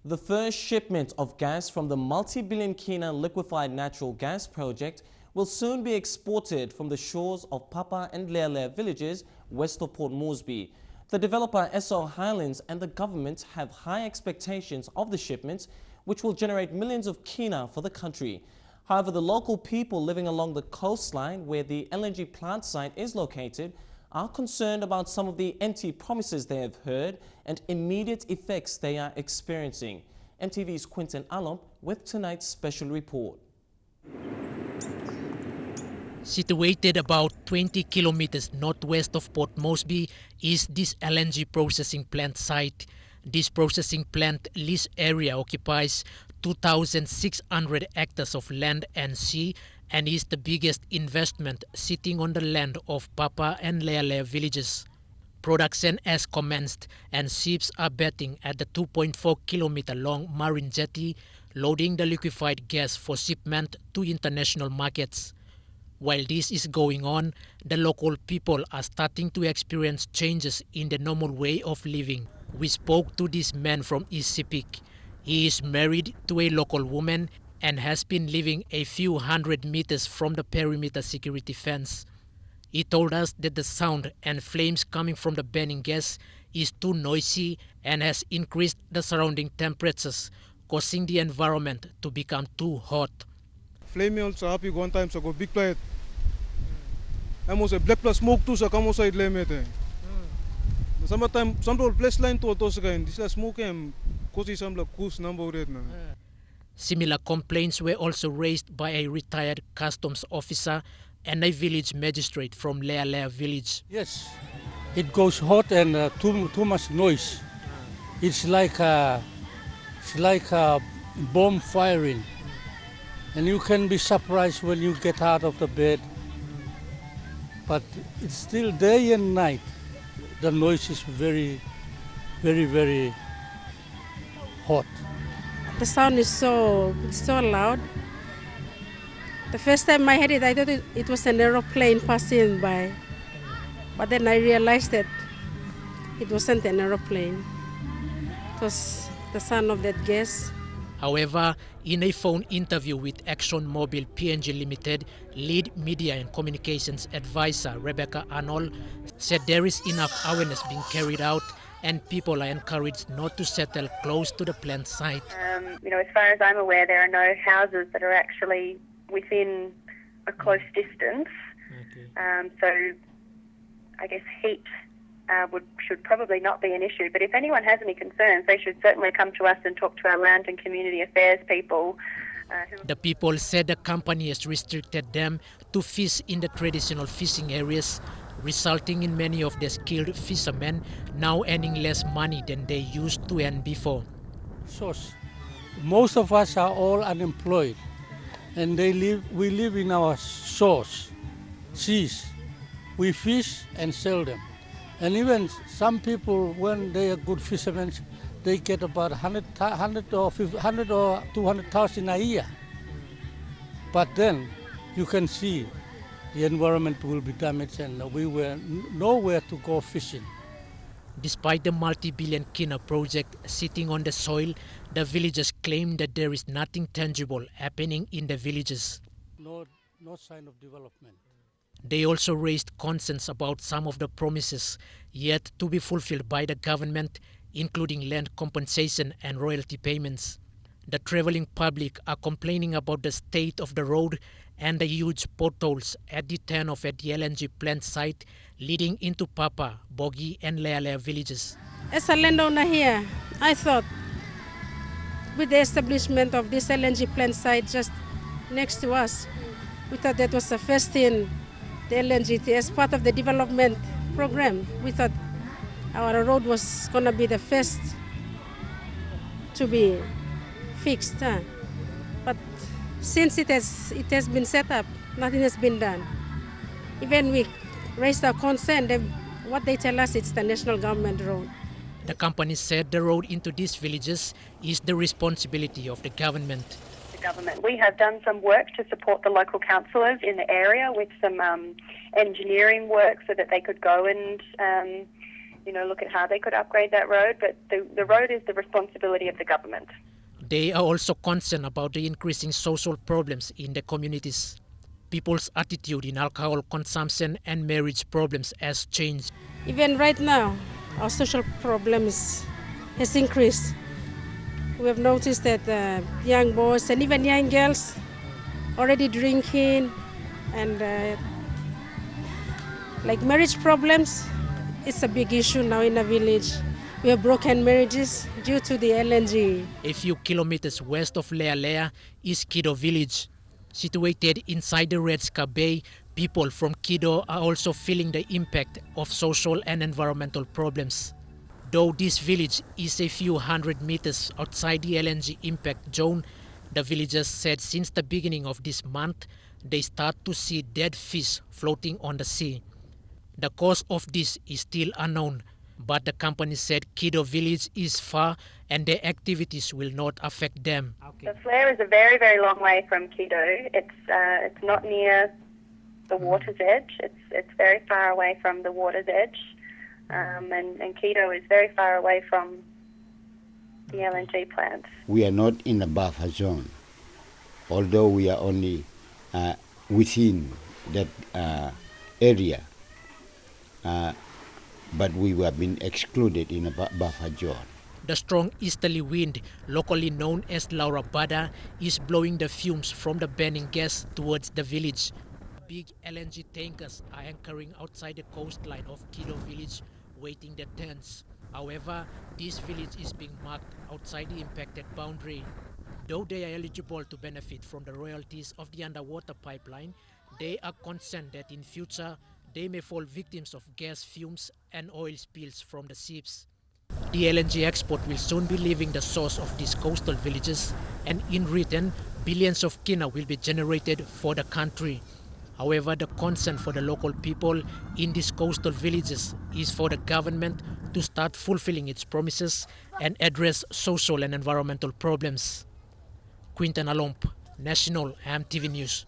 The first shipment of gas from the multi-billion kina liquefied natural gas project will soon be exported from the shores of Papa and Lealea villages west of Port Moresby. The developer SO Highlands and the government have high expectations of the shipments, which will generate millions of kina for the country. However, the local people living along the coastline where the LNG plant site is located are concerned about some of the empty promises they have heard and immediate effects they are experiencing. MTV's Quinton Alomp with tonight's special report. Situated about 20 kilometers northwest of Port Moresby is this LNG processing plant site. This processing plant lease area occupies 2,600 hectares of land and sea and is the biggest investment sitting on the land of Papa and Lealea villages. Production has commenced and ships are betting at the 2.4 kilometer long marine jetty, loading the liquefied gas for shipment to international markets. While this is going on, the local people are starting to experience changes in the normal way of living. We spoke to this man from East Sepik. He is married to a local woman and has been living a few hundred meters from the perimeter security fence. He told us that the sound and flames coming from the burning gas is too noisy and has increased the surrounding temperatures, causing the environment to become too hot. Flame also happy one time so go big plate. I'm also black plus smoke too so come outside lemete. Sometimes some people place line to those again. This is smoke and cause some like cool number red na. Similar complaints were also raised by a retired customs officer and a village magistrate from Lealea village. Yes, it goes hot and too much noise. It's like a bomb firing, and you can be surprised when you get out of the bed. But it's still day and night. The noise is very, very, very hot. The sound is so loud. The first time I heard it, I thought it was an aeroplane passing by. But then I realized that it wasn't an aeroplane. It was the sound of that gas. However, in a phone interview with ExxonMobil PNG Limited, lead media and communications advisor Rebecca Arnold said there is enough awareness being carried out and people are encouraged not to settle close to the plant site. As far as I'm aware, there are no houses that are actually within a close distance. Okay. So I guess heat should probably not be an issue. But if anyone has any concerns, they should certainly come to us and talk to our land and community affairs people. The people said the company has restricted them to fish in the traditional fishing areas, resulting in many of the skilled fishermen now earning less money than they used to earn before. Most of us are all unemployed, and we live in our shores, seas. We fish and sell them. And even some people, when they are good fishermen, they get about 100 or 200,000 a year. But then you can see the environment will be damaged and we were nowhere to go fishing. Despite the multi-billion kina project sitting on the soil, the villagers claim that there is nothing tangible happening in the villages. No sign of development. They also raised concerns about some of the promises yet to be fulfilled by the government, including land compensation and royalty payments. The traveling public are complaining about the state of the road and the huge potholes at the turnoff at the LNG plant site leading into Papa, Bogi and Lealea villages. As a landowner here, I thought with the establishment of this LNG plant site just next to us, we thought that was the first thing, the LNG as part of the development program. We thought our road was going to be the first to be fixed. But since it has been set up, nothing has been done. Even we raised our concern, what they tell us it's the national government road. The company said the road into these villages is the responsibility of the government. We have done some work to support the local councillors in the area with some engineering work so that they could go and look at how they could upgrade that road, but the road is the responsibility of the government. They are also concerned about the increasing social problems in the communities. People's attitude in alcohol consumption and marriage problems has changed. Even right now, our social problems has increased. We have noticed that young boys and even young girls already drinking, and like marriage problems, it's a big issue now in the village. We have broken marriages due to the LNG. A few kilometers west of Lea is Kido village. Situated inside the Red Scar Bay, people from Kido are also feeling the impact of social and environmental problems. Though this village is a few hundred meters outside the LNG impact zone, the villagers said since the beginning of this month, they start to see dead fish floating on the sea. The cause of this is still unknown, but the company said Kido village is far and their activities will not affect them. The flare is a very, very long way from Kido. It's not near the water's edge. It's very far away from the water's edge, and Kido is very far away from the LNG plant. We are not in a buffer zone, although we are only within that area. But we have been excluded in a buffer zone. The strong easterly wind, locally known as Laura Bada, is blowing the fumes from the burning gas towards the village. Big LNG tankers are anchoring outside the coastline of Kido village, waiting their turns. However, this village is being marked outside the impacted boundary. Though they are eligible to benefit from the royalties of the underwater pipeline, they are concerned that in future they may fall victims of gas fumes and oil spills from the ships. The LNG export will soon be leaving the source of these coastal villages, and in return, billions of kina will be generated for the country. However, the concern for the local people in these coastal villages is for the government to start fulfilling its promises and address social and environmental problems. Quinton Alomp, National AMTV News.